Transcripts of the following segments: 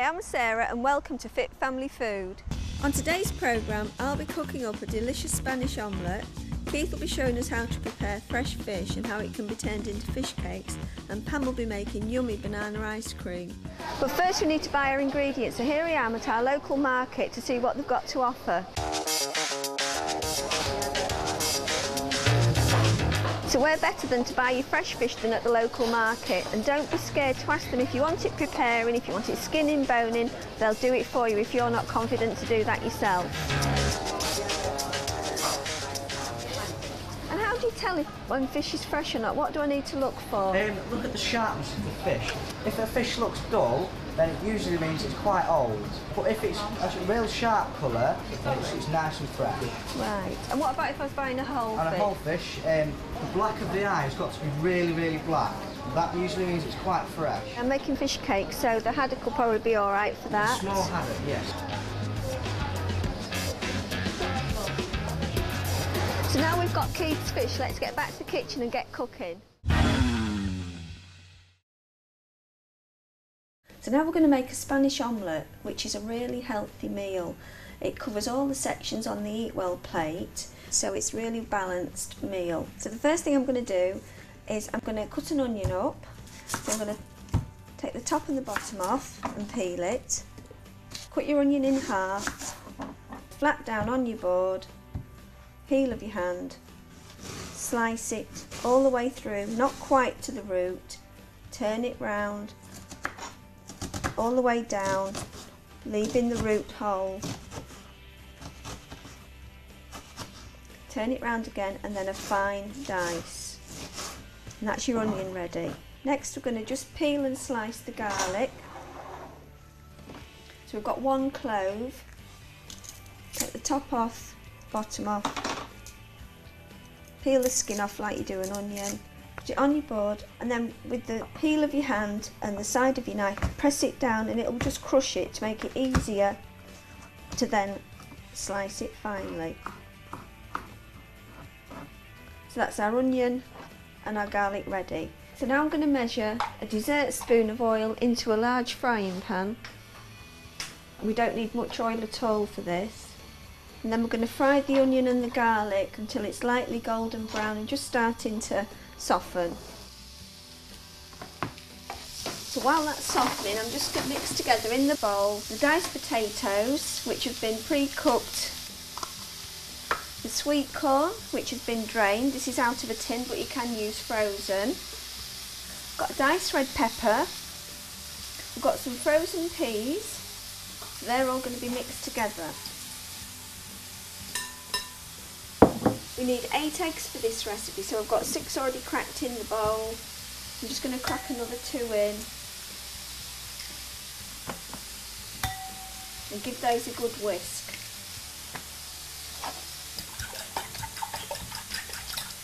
Hi, I'm Sarah and welcome to Fit Family Food. On today's programme, I'll be cooking up a delicious Spanish omelette. Keith will be showing us how to prepare fresh fish and how it can be turned into fish cakes, and Pam will be making yummy banana ice cream. But first we need to buy our ingredients, so here I am at our local market to see what they've got to offer. So where better than to buy your fresh fish than at the local market, and don't be scared to ask them if you want it preparing, if you want it skinning, boning, they'll do it for you if you're not confident to do that yourself. And how do you tell if when fish is fresh or not? What do I need to look for? Look at the sharpness of the fish. If a fish looks dull, then it usually means it's quite old. But if it's a real sharp colour, then it's nice and fresh. Right. And what about if I was buying a whole fish? And a whole fich, the black of the eye has got to be really, really black. That usually means it's quite fresh. I'm making fish cakes, so the haddock will probably be all right for that. A small haddock, yes. So now we've got Keith's fish, let's get back to the kitchen and get cooking. So now we're going to make a Spanish omelette, which is a really healthy meal. It covers all the sections on the Eat Well plate, so it's really balanced meal. So the first thing I'm going to do is I'm going to cut an onion up. So I'm going to take the top and the bottom off and peel it. Cut your onion in half, flat down on your board, heel of your hand, slice it all the way through, not quite to the root, turn it round, all the way down, leaving the root whole. Turn it round again and then a fine dice. And that's your onion ready. Next we're going to just peel and slice the garlic. So we've got 1 clove. Take the top off, bottom off. Peel the skin off like you do an onion. Put it on your board, and then with the heel of your hand and the side of your knife, press it down and it will just crush it to make it easier to then slice it finely. So that's our onion and our garlic ready. So now I'm going to measure a dessert spoon of oil into a large frying pan. We don't need much oil at all for this. And then we're going to fry the onion and the garlic until it's lightly golden brown and just starting to soften. So while that's softening, I'm just going to mix together in the bowl the diced potatoes, which have been pre-cooked, the sweet corn, which has been drained. This is out of a tin, but you can use frozen. Got a diced red pepper. We've got some frozen peas. So they're all going to be mixed together. We need 8 eggs for this recipe, so I've got 6 already cracked in the bowl. I'm just going to crack another 2 in and give those a good whisk.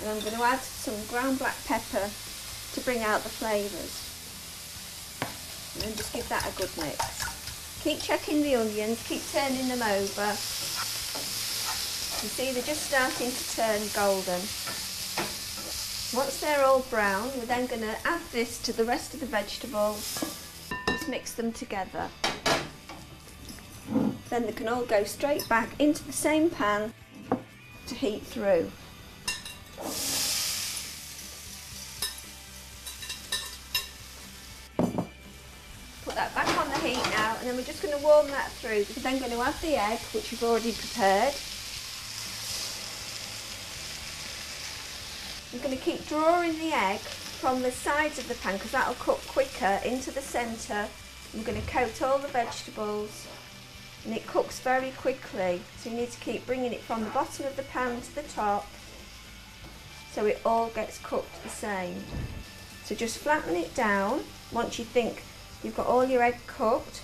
And I'm going to add some ground black pepper to bring out the flavours. And then just give that a good mix. Keep checking the onions, keep turning them over. You see they're just starting to turn golden. Once they're all brown, we're then going to add this to the rest of the vegetables. Just mix them together. Then they can all go straight back into the same pan to heat through. Put that back on the heat now, and then we're just going to warm that through. We're then going to add the egg, which we've already prepared. We're going to keep drawing the egg from the sides of the pan because that will cook quicker into the centre. We're going to coat all the vegetables and it cooks very quickly, so you need to keep bringing it from the bottom of the pan to the top so it all gets cooked the same. So just flatten it down once you think you've got all your egg cooked.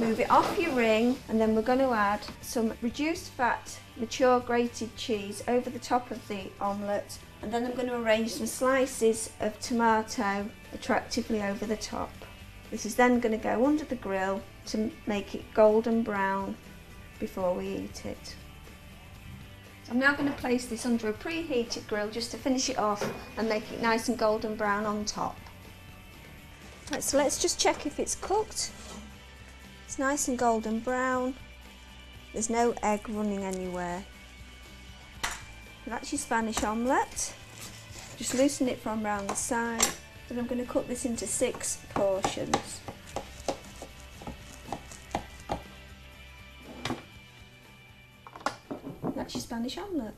Move it off your ring, and then we're going to add some reduced fat mature grated cheese over the top of the omelette, and then I'm going to arrange some slices of tomato attractively over the top. This is then going to go under the grill to make it golden brown before we eat it. So I'm now going to place this under a preheated grill just to finish it off and make it nice and golden brown on top. Right, so let's just check if it's cooked. It's nice and golden brown. There's no egg running anywhere. That's your Spanish omelette. Just loosen it from around the side. Then I'm going to cut this into 6 portions. That's your Spanish omelette.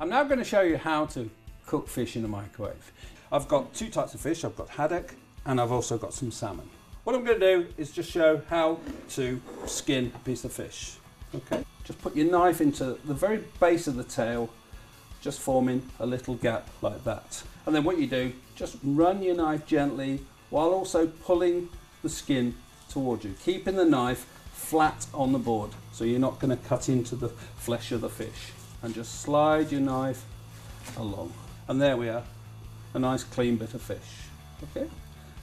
I'm now going to show you how to cook fish in a microwave. I've got 2 types of fish. I've got haddock and I've also got some salmon. What I'm going to do is just show how to skin a piece of fish. Okay, just put your knife into the very base of the tail, just forming a little gap like that. And then what you do, just run your knife gently while also pulling the skin towards you, keeping the knife flat on the board so you're not going to cut into the flesh of the fish. And just slide your knife along. And there we are, a nice clean bit of fish. Okay,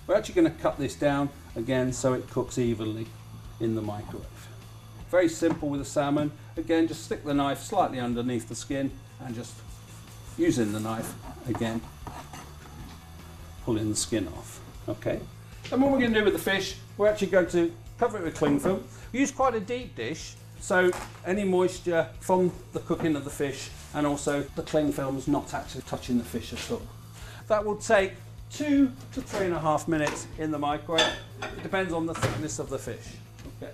we're actually going to cut this down again so it cooks evenly in the microwave. Very simple with the salmon. Again, just stick the knife slightly underneath the skin and just using the knife again, pulling the skin off. Okay, and what we're going to do with the fish, we're actually going to cover it with cling film. We use quite a deep dish, so any moisture from the cooking of the fish and also the cling film is not actually touching the fish at all. That will take 2 to 3.5 minutes in the microwave. It depends on the thickness of the fish. Okay.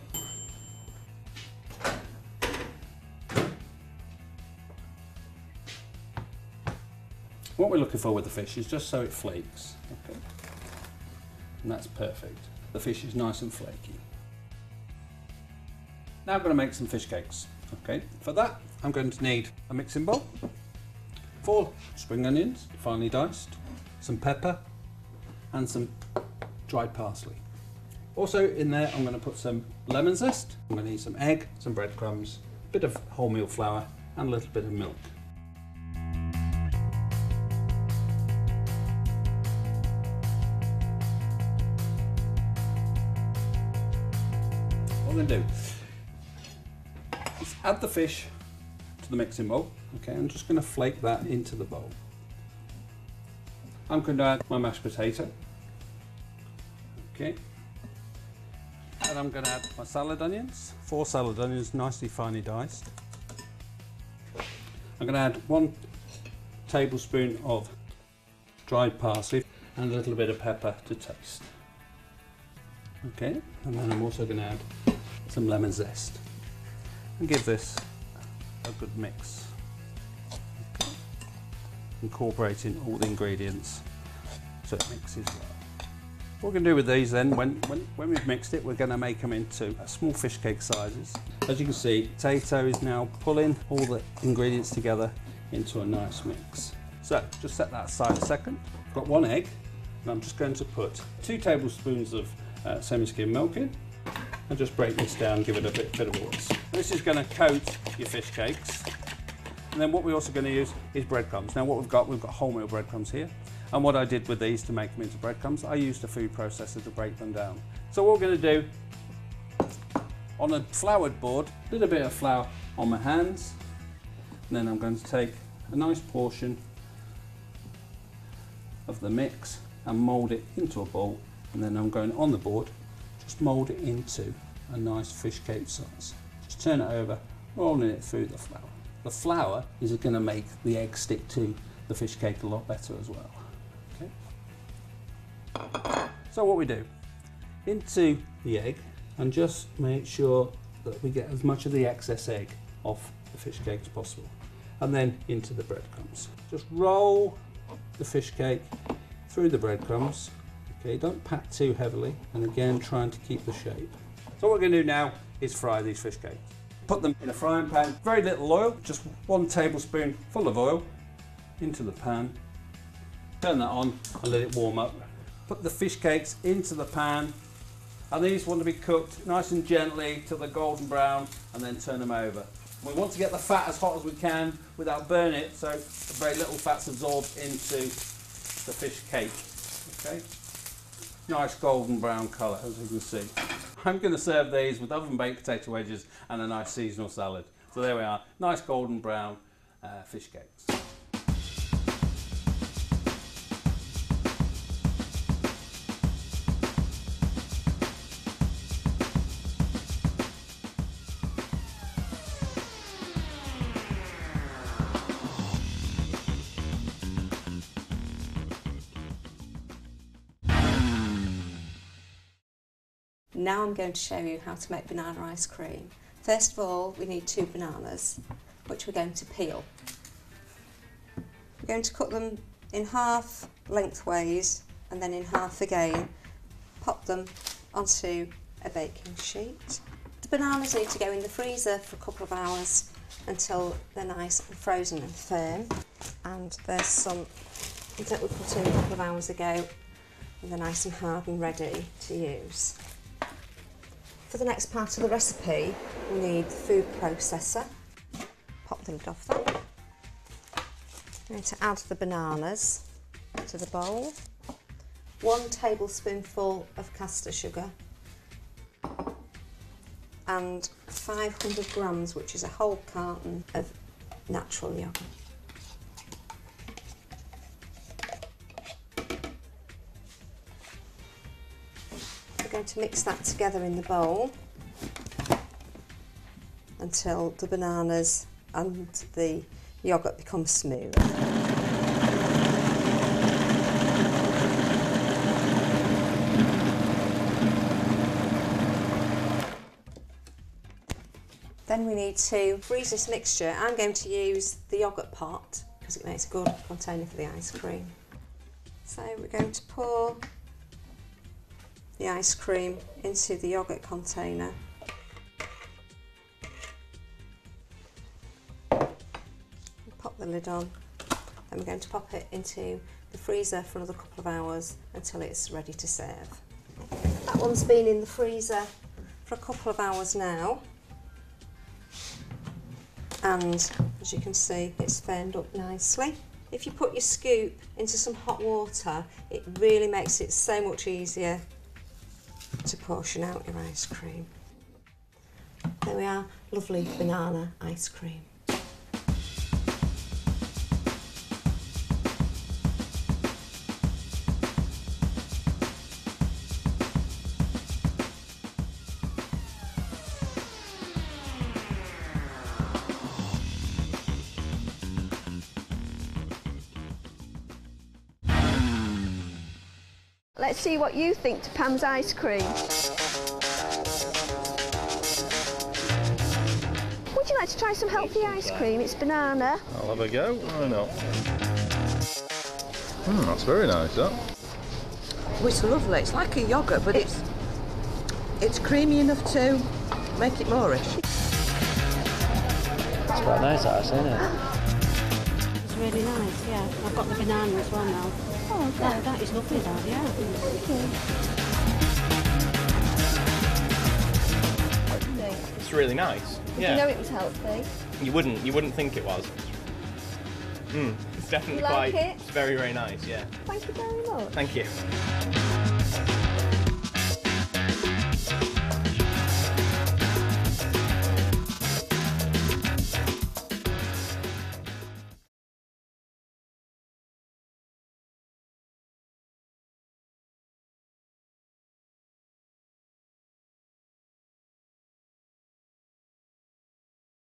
What we're looking for with the fish is just so it flakes. Okay. And that's perfect. The fish is nice and flaky. Now I'm going to make some fish cakes. Okay, for that I'm going to need a mixing bowl, 4 spring onions, finely diced, some pepper and some dried parsley. Also in there I'm going to put some lemon zest, I'm going to need some egg, some breadcrumbs, a bit of wholemeal flour and a little bit of milk. What I'm going to do, add the fish to the mixing bowl. Okay, I'm just going to flake that into the bowl. I'm going to add my mashed potato. Okay, and I'm going to add my salad onions, 4 salad onions, nicely finely diced. I'm going to add 1 tablespoon of dried parsley and a little bit of pepper to taste. Okay, and then I'm also going to add some lemon zest and give this a good mix. Okay. Incorporating all the ingredients so it mixes well. What we're going to do with these then, when we've mixed it, we're going to make them into small fish cake sizes. As you can see, potato is now pulling all the ingredients together into a nice mix. So just set that aside a second. I've got 1 egg and I'm just going to put 2 tablespoons of semi-skim milk in. And just break this down, give it a bit of a whisk. This is going to coat your fish cakes. And then what we're also going to use is breadcrumbs. Now what we've got wholemeal breadcrumbs here. And what I did with these to make them into breadcrumbs, I used a food processor to break them down. So what we're going to do, on a floured board, a little bit of flour on my hands. And then I'm going to take a nice portion of the mix and mould it into a ball. And then I'm going on the board, just mould it into a nice fish cake size. Just turn it over, rolling it through the flour. The flour is going to make the egg stick to the fish cake a lot better as well. Okay. So what we do, into the egg, and just make sure that we get as much of the excess egg off the fish cake as possible. And then into the breadcrumbs. Just roll the fish cake through the breadcrumbs. Okay, don't pat too heavily, and again trying to keep the shape. So what we're going to do now is fry these fish cakes. Put them in a frying pan, very little oil, just 1 tablespoon full of oil into the pan. Turn that on and let it warm up. Put the fish cakes into the pan, and these want to be cooked nice and gently till they're golden brown, and then turn them over. We want to get the fat as hot as we can without burning it, so very little fat's absorbed into the fish cake. Okay, nice golden brown colour, as you can see. I'm going to serve these with oven baked potato wedges and a nice seasonal salad. So there we are, nice golden brown fish cakes. Now I'm going to show you how to make banana ice cream. First of all, we need 2 bananas, which we're going to peel. We're going to cut them in half lengthways and then in half again. Pop them onto a baking sheet. The bananas need to go in the freezer for a couple of hours until they're nice and frozen and firm. And there's some that we put in a couple of hours ago and they're nice and hard and ready to use. For the next part of the recipe, we need the food processor. Pop the lid off that. I'm going to add the bananas to the bowl. 1 tablespoonful of caster sugar and 500 grams, which is a whole carton of natural yogurt. We're going to mix that together in the bowl until the bananas and the yogurt become smooth. Then we need to freeze this mixture. I'm going to use the yogurt pot because it makes a good container for the ice cream. So we're going to pour the ice cream into the yogurt container. Pop the lid on. Then we're going to pop it into the freezer for another couple of hours until it's ready to serve. That one's been in the freezer for a couple of hours now. And as you can see, it's firmed up nicely. If you put your scoop into some hot water, it really makes it so much easier to portion out your ice cream. There we are, lovely banana ice cream. Let's see what you think to Pam's ice cream. Would you like to try some healthy ice cream? It's banana. I'll have a go. Why not? That's very nice, that. Oh, it's lovely. It's like a yoghurt, but it's creamy enough to make it moreish. It's quite nice, actually, isn't it? It's really nice, yeah. I've got the banana as well now. Oh, okay. That is lovely, that, yeah. It's really nice. Did Yeah. you know it was healthy? You wouldn't think it was. It's definitely You like quite. it? It's very, very nice. Yeah. Thank you very much. Thank you.